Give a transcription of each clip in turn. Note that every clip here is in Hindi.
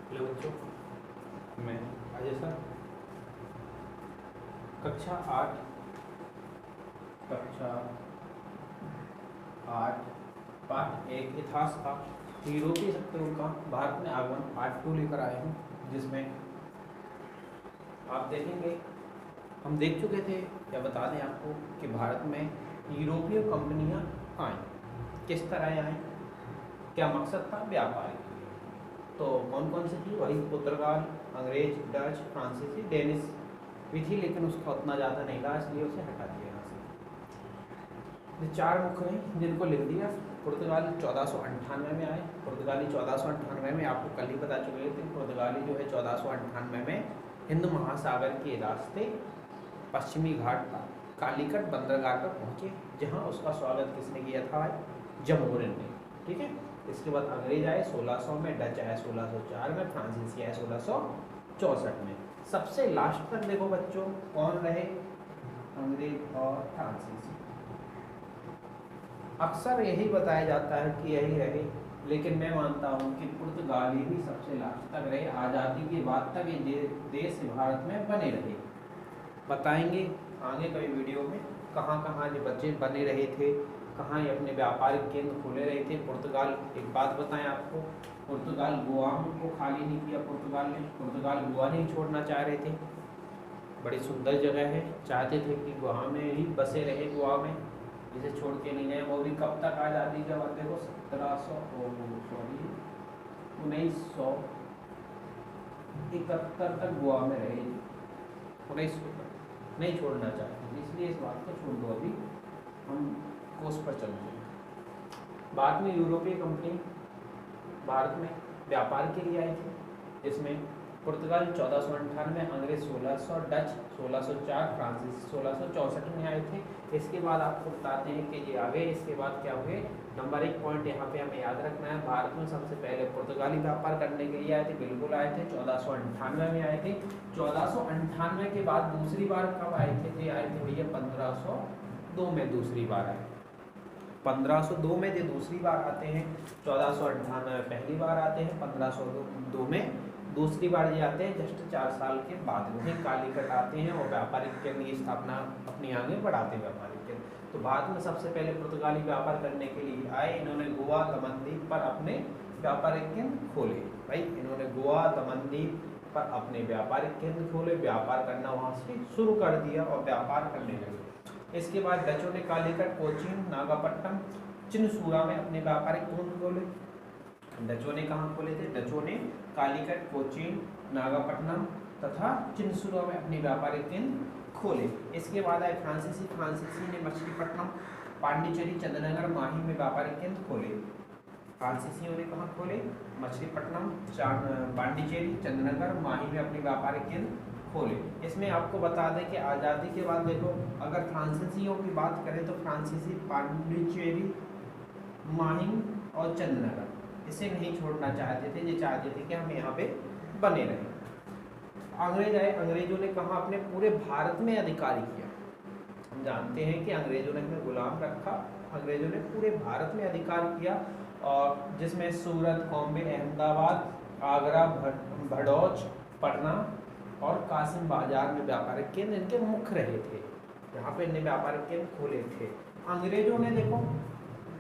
हेलो बच्चों, मैं अजय सर। कक्षा आठ कक्षा आठ पाठ एक इतिहास का यूरोपीय शक्तियों का भारत में आगमन पार्ट 2 लेकर आए हूँ, जिसमें आप देखेंगे हम देख चुके थे या बता दें आपको कि भारत में यूरोपीय कंपनियाँ आईं, किस तरह आईं, क्या मकसद था, व्यापार के लिए। तो कौन कौन सी थी? वही पुर्तगाल, अंग्रेज, डच, फ्रांसीसी, डेनिश भी थी, लेकिन उसका उतना ज़्यादा नहीं था, इसलिए उसे हटा दिया यहाँ से। ये चार मुख्य हैं जिनको लिख दिया। पुर्तगाली 1498 में आए। पुर्तगाली 1498 में आपको कल ही बता चुके थे। पुर्तगाली जो है 1498 में हिंद महासागर के रास्ते पश्चिमी घाट कालीकट बंदरगाह पर पहुँचे, जहाँ उसका स्वागत किसने किया था? जमोरिन ने। ठीक है। इसके बाद अंग्रेज आए 1600 में, डच आए 1604 में, फ्रांसीसी आए 1664 में। सबसे लास्ट तक देखो बच्चों कौन रहे? अंग्रेज और फ्रांसीसी। अक्सर यही बताया जाता है कि यही रहे, लेकिन मैं मानता हूँ कि पुर्तगाली भी सबसे लास्ट तक रहे। आज़ादी के बाद तक ये देश भारत में बने रहे। बताएंगे आगे कई वीडियो में कहाँ कहाँ ये बच्चे बने रहे थे, कहाँ ये अपने व्यापारिक केंद्र खोले रहे थे। पुर्तगाल, एक बात बताएं आपको, पुर्तगाल गोवा को खाली नहीं किया। पुर्तगाल गोवा नहीं छोड़ना चाह रहे थे। बड़ी सुंदर जगह है, चाहते थे कि गोवा में ही बसे रहे, गोवा में जिसे छोड़ के नहीं जाए। वो भी कब तक आज़ादी के बाद? देखो 1971 तक गोवा में रहे। 1900 तक नहीं छोड़ना चाहते, इसलिए इस बात को छोड़ दो, अभी हम कोर्स पर चलते हैं। बाद में यूरोपीय कंपनी भारत में व्यापार के लिए आई थी, जिसमें पुर्तगाल 1498, अंग्रेज 1600, डच 1604, फ्रांसीसी 1664 में आए थे। इसके बाद आपको बताते हैं कि ये आ गए। इसके बाद क्या हुए? नंबर 1 पॉइंट यहाँ पे हमें याद रखना है। भारत में सबसे पहले पुर्तगाली व्यापार करने के लिए आए थे, बिल्कुल आए थे, 1498 में आए थे। 1498 के बाद दूसरी बार कब आए थे? ये आए थे भैया 1502 में दूसरी बार आए। 1502 में ये दूसरी बार आते हैं। 1498 में पहली बार आते हैं, 1502 में दूसरी बार ये आते हैं। जस्ट 4 साल के बाद में कालीकट आते हैं और व्यापारिक केंद्र की स्थापना अपनी आगे बढ़ाते हैं। व्यापारिक केंद्र तो भारत में सबसे पहले पुर्तगाली व्यापार करने के लिए आए। इन्होंने गोवा, दमनदीप पर अपने व्यापारिक केंद्र खोले। भाई इन्होंने गोवा, दमनदीप पर अपने व्यापारिक केंद्र खोले, व्यापार करना वहाँ से शुरू कर दिया और व्यापार करने लगे। इसके बाद डचों ने कालीकट, कोचीन, नागापट्टनम, चिनसूरा में अपने व्यापारिक केंद्र खोले। डचों ने कहाँ खोले थे? डचों ने कालीकट, कोचीन, नागापट्टनम तथा चिनसूरा में अपने व्यापारिक केंद्र खोले। इसके बाद आए फ्रांसीसी। फ्रांसीसी ने मछलीपट्टनम, पांडिचेरी, चंद्रनगर, माही में व्यापारिक केंद्र खोले। फ्रांसीसियों ने कहाँ खोले? मछलीपट्टनम, पांडिचेरी, चंद्रनगर, माही में अपने व्यापारिक केंद्र खोले। इसमें आपको बता दें कि आज़ादी के बाद देखो, अगर फ्रांसीसियों की बात करें तो फ्रांसीसी पांडिचेरी, माही और चंद्रनगर इसे नहीं छोड़ना चाहते थे। ये चाहते थे कि हम यहाँ पे बने रहें। अंग्रेज आए। अंग्रेजों ने कहाँ? अपने पूरे भारत में अधिकारी किया। हम जानते हैं कि अंग्रेजों ने हमें गुलाम रखा। अंग्रेजों ने पूरे भारत में अधिकार किया, और जिसमें सूरत, बॉम्बे, अहमदाबाद, आगरा, भड़ौच, पटना और कासिम बाजार में व्यापारिक केंद्र इनके मुख्य रहे थे। यहाँ पे इन्हें व्यापारिक केंद्र खोले थे। अंग्रेजों ने देखो,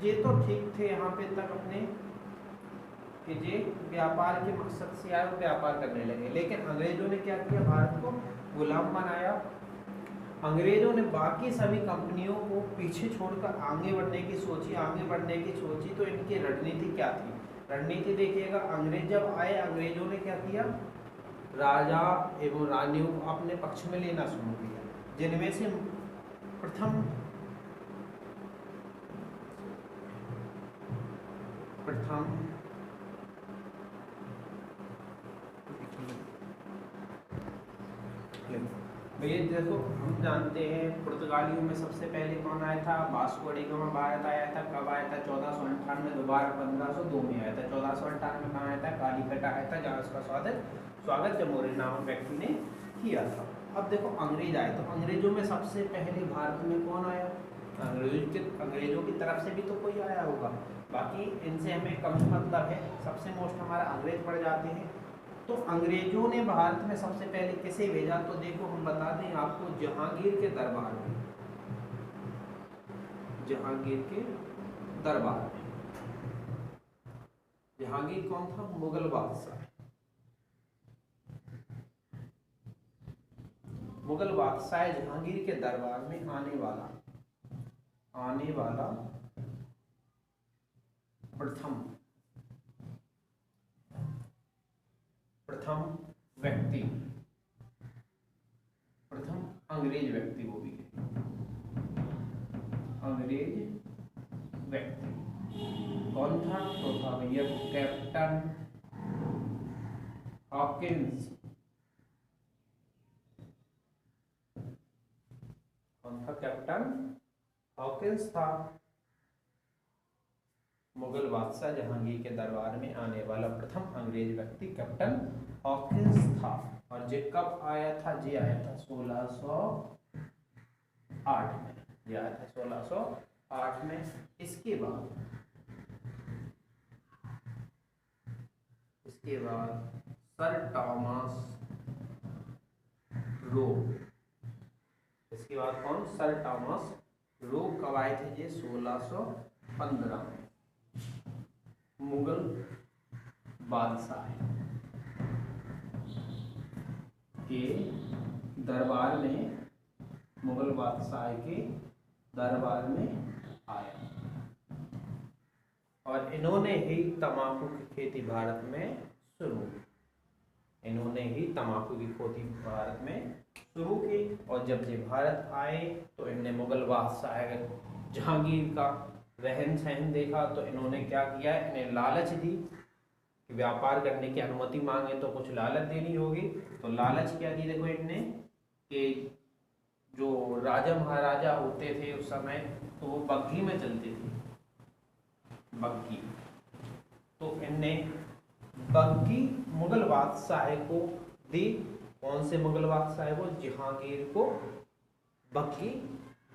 ये तो ठीक थे यहाँ पे तक अपने कि ये व्यापार के मकसद से आए, व्यापार करने लगे, लेकिन अंग्रेजों ने क्या किया? भारत को गुलाम बनाया। अंग्रेजों ने बाकी सभी कंपनियों को पीछे छोड़कर आगे बढ़ने की सोची। तो इनकी रणनीति क्या थी? रणनीति देखिएगा, अंग्रेज जब आए, अंग्रेजों ने क्या किया? राजा एवं रानियों को अपने पक्ष में लेना शुरू किया, जिनमें से प्रथम भैया देखो, हम जानते हैं पुर्तगालियों में सबसे पहले कौन आया था? वास्को डी गामा भारत आया था। कब आया था? 1498 दोबारा 1502 में आया था। 1498 में कहाँ आया था? कालीकट आया था, जहाँ उसका स्वागत जमोरिन नामक व्यक्ति ने किया था। अब देखो अंग्रेज आए, तो अंग्रेजों में सबसे पहले भारत में कौन आया? अंग्रेजों की तरफ से भी तो कोई आया होगा, बाकी इनसे हमें कम मतलब है। सबसे मोस्ट हमारा अंग्रेज पड़ जाते हैं। तो अंग्रेजों ने भारत में सबसे पहले किसे भेजा, तो देखो हम बता दें आपको, जहांगीर के दरबार में, जहांगीर के दरबार में। जहांगीर कौन था? मुगल बादशाह। मुगल बादशाह जहांगीर के दरबार में आने वाला प्रथम व्यक्ति, प्रथम अंग्रेज व्यक्ति, वो भी अंग्रेज व्यक्ति कौन था? तो था भैया कैप्टन हॉकिंस। कौन था? कैप्टन हॉकिंस था। मुगल बादशाह जहांगीर के दरबार में आने वाला प्रथम अंग्रेज व्यक्ति कैप्टन हॉकिंस था। और ये कब आया था? ये आया था 1608 में। ये आया था 1608 में। इसके बाद सर टॉमस रो। इसके बाद कौन? सर टॉमस रो कब आए थे? ये 1615 में। मुगल बादशाह के दरबार में, मुगल बादशाह के दरबार में आया और इन्होंने ही तंबाकू की खेती भारत में शुरू की। और जब ये भारत आए तो इनने मुगल बादशाह जहांगीर का रहन सहन देखा, तो इन्होंने क्या किया? इन्हें लालच दी कि व्यापार करने की अनुमति मांगे तो कुछ लालच देनी होगी। तो लालच क्या दी? देखो इनने कि जो राजा महाराजा होते थे उस समय, तो वो बग्घी में चलते थे, बग्घी। तो इनने बग्घी मुगल बादशाह को दी। कौन से मुगल बादशाह को? जहांगीर को बग्घी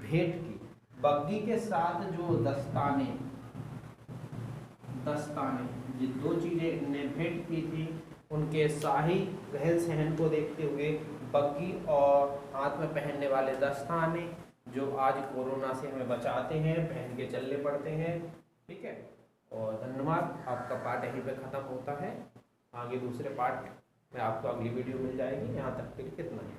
भेंट की। बग्घी के साथ जो दस्ताने, ये दो चीजें इनने भेंट की थी। उनके शाही रहन सहन को देखते हुए बग्घी और हाथ में पहनने वाले दस्ताने, जो आज कोरोना से हमें बचाते हैं, पहन के चलने पड़ते हैं। ठीक है, और धन्यवाद। आपका पार्ट यहीं पे ख़त्म होता है। आगे दूसरे पार्ट में आपको अगली वीडियो मिल जाएगी। यहाँ तक के लिए कितना है।